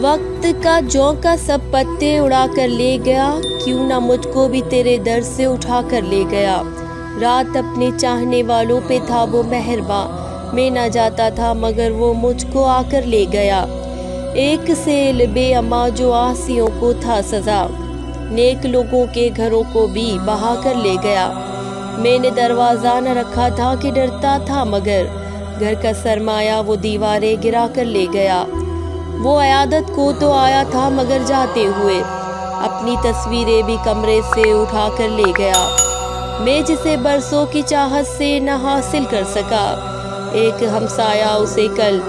وقت کا جوں کا سب پتے اڑا کر لے گیا، کیوں نہ مجھ کو بھی تیرے در سے اٹھا کر لے گیا۔ رات اپنے چاہنے والوں پہ تھا وہ مہرباں، میں نہ جاتا تھا مگر وہ مجھ کو آ کر لے گیا۔ ایک سیل بے اما جو عاصیوں کو تھا سزا، نیک لوگوں کے گھروں کو بھی بہا کر لے گیا۔ میں نے دروازہ نہ رکھا تھا کہ ڈرتا تھا مگر گھر کا سرمایہ وہ دیواریں گرا کر لے گیا۔ وہ عیادت کو تو آیا تھا مگر جاتے ہوئے اپنی تصویریں بھی کمرے سے اٹھا کر لے گیا۔ میں جسے برسوں کی چاہت سے نہ حاصل کر سکا، ایک ہمسایہ اسے کل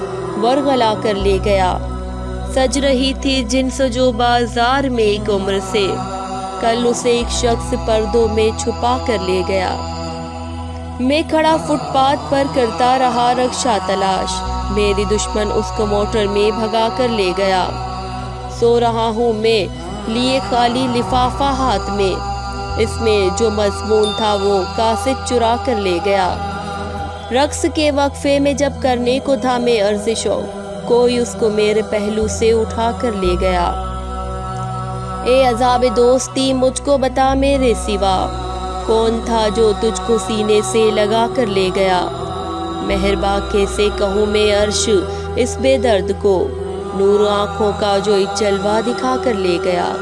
ورغلا کر لے گیا۔ سج رہی تھی جنس جو بازار میں ایک عمر سے، کل اسے ایک شخص پردوں میں چھپا کر لے گیا۔ میں کھڑا فٹ پاتھ پر کرتا رہا رکشا تلاش، میری دشمن اس کو موٹر میں بھگا کر لے گیا۔ سو رہا ہوں میں لیے خالی لفافہ ہاتھ میں، اس میں جو مضمون تھا وہ قاصد چرا کر لے گیا۔ رقص کے وقفے میں جب کرنے کو تھا میں ورزشوں، کوئی اس کو میرے پہلو سے اٹھا کر لے گیا۔ اے عذاب دوستی مجھ کو بتا میرے سوا، کون تھا جو تجھ کو سینے سے لگا کر لے گیا۔ مہرباں کیسے کہوں میں عرش اس بے درد کو، نور آنکھوں کا جو ایک جلوہ دکھا کر لے گیا۔